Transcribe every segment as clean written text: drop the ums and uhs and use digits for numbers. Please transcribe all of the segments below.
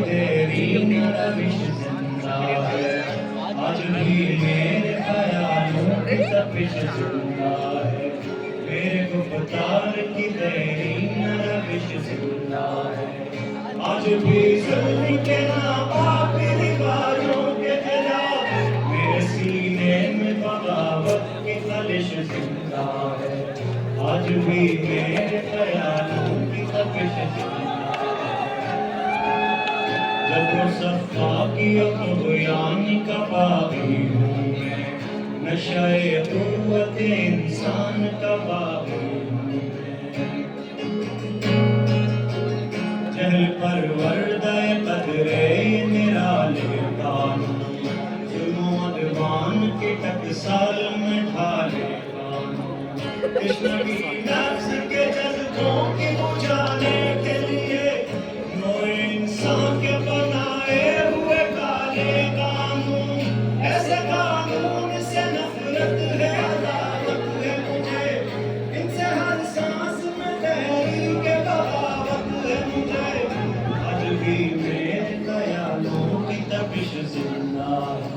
तेरी रविश जिंदा है, आज भी मेरे ख्यालों की तपिश जिंदा है, मेरे गुफ्तार की तेरी रविश जिंदा है, आज भी जुल्म के नापाक रिवाजों के खिलाफ मेरे सीने में बगावत की तलिश जिंदा है, आज भी मेरे ख्यालों की तपिश जिंदा है। जब सफ़ा की तुग़यान का बाग़ी हूँ मैं, नशे क़ुव्वत इंसान का बाग़ी हूँ मैं, जहल परवरदे क़द्रे निराले कानूं, जुल्म अदवान के टकसाल में ढाले कानूं, कृष्ण की नफ्स के जज्बों के बुझाने के लिए नूर इंसान के बनाए हुए काले कानून, ऐसे कानून से नफरत है, अदावत है मुझे, इनसे हर सांस में तहरीक बगावत है मुझे, आज भी मेरे ख्यालों की तपिश जिंदा है,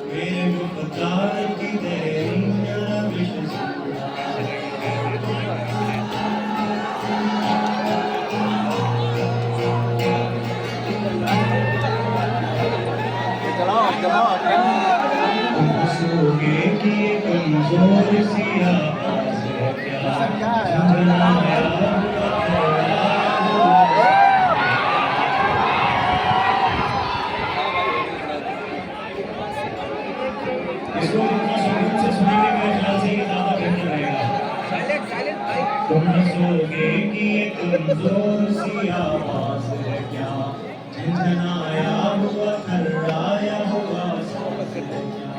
मेरे गुफ्तार की तेरी रविश जिंदा है। सोगे कि कमजोर सी आवाज़ है क्या, झुंझुनाया इसको जितना सुकून से सुनेंगे मेरे ख्याल से ये ज़्यादा बेहतर रहेगा। तुम हंसोगे कि ये कमजोर सी आवाज़ है क्या, झुंझुनाया हुआ थर्राया हुआ सांस है क्या,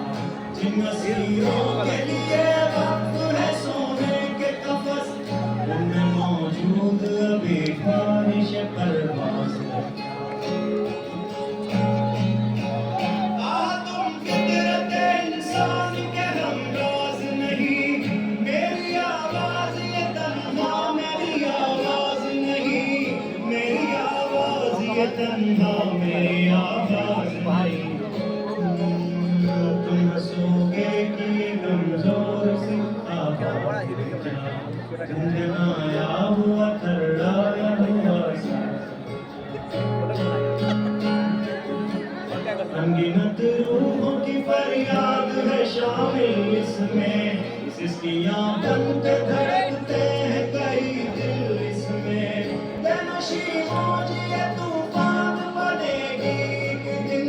जिन नसीरों के लिए वक्त है सोने के कफस, उनमें मौजूद अभी ख्वाहिश परवाज़ है क्या। तुम फितरत इंसान के हमराज नहीं, मेरी आवाज़ ये तन्हा मेरी आवाज़ नहीं, मेरी आवाज़ ये तन्हा मेरी आवाज़ नहीं। तुम हंसोगे कि ये कमज़ोर सी आवाज़ है क्या, झुंझुनाया हुआ थर्राया हुआ सांस, अनगिनत रूहों की फरियाद है शामिल इसमें, सिसकियां बनके धड़कते हैं कई दिल इसमें, बेनशी मौज ये तूफान बनेगी एक दिन,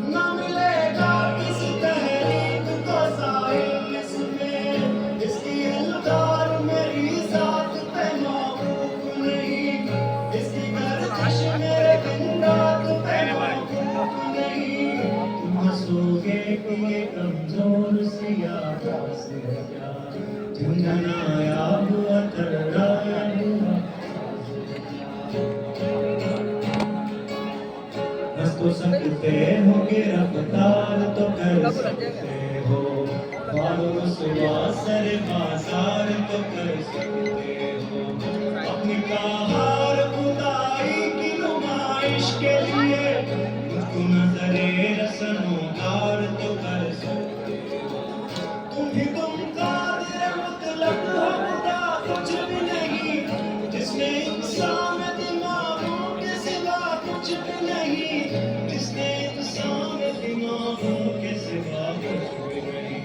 न मिलेगा किसी तहरीक को साहिल इसमें, इसकी इल्दार मेरी ज़ात पे मौकूफ नहीं, इसकी गर्दिश मेरे दिन रात पे मौकूफ नहीं। तुम हंसोगे कि ये कमजोर सी आवाज़ है क्या, झुंझुनाया हुआ थर्राया हुआ, हंस तो सकते हो गिरफ्तार तो कर सकते हो, रुसवा सर बाजार तो कर सकते हो, अपनी कहार खुदाई की नुमाइश के लिए मुझको नजरे रसनोदार तो कर सकते हो, तुम ही तुम कादिर मुतलक हो खुदा कुछ भी नहीं, जिसने इंसान दिमागों के सिवा कुछ भी नहीं, जिसने इंसान दिमागों के सिवा कुछ भी नहीं।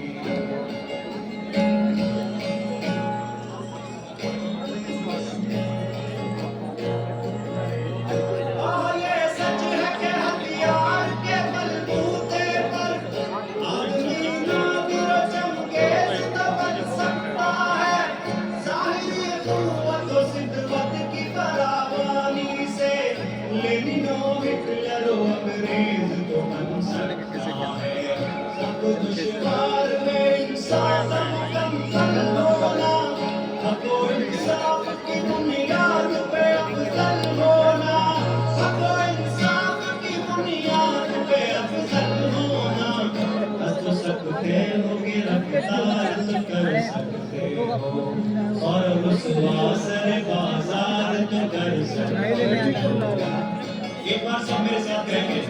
ये सच है कि हथियार के बलबूते पर आदमी नादिर चमकेज़ तो बन सकता है, ज़ाहिरी क़ुव्वत व सिद्क़त की फरावानी से लेनिन और हिटलर व अंग्रेज़ तो बन सकता है, सब दुश्वार में इंसान मुकम्मल होना, हक़ व इंसाफ़ की बुनियाद पे अफ़ज़ल होना, हक़ व इंसाफ़ की बुनियाद पे अफ़ज़ल होना, हंस तो सकते हो गिरफ्तार तो कर सकते हो, और रुसवा सर बाज़ार तो कर सकते हो, एक बार सब मेरे साथ कहेंगे,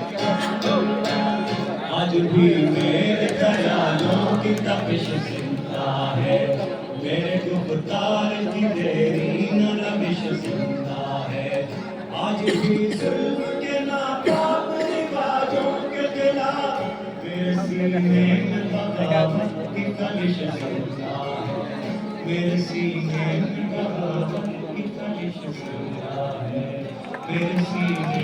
आज भी मेरे ख्यालों की तपिश जिंदा है, मेरे गुफ्तार की तेरी नरमिश जिंदा है, आज भी जुल्म के नापाक रिवाजों के खिलाफ मेरे सीने में बगावत की कलिश जिंदा है, मेरे सीने में बगावत की कलिश जिंदा है, मेरे सीने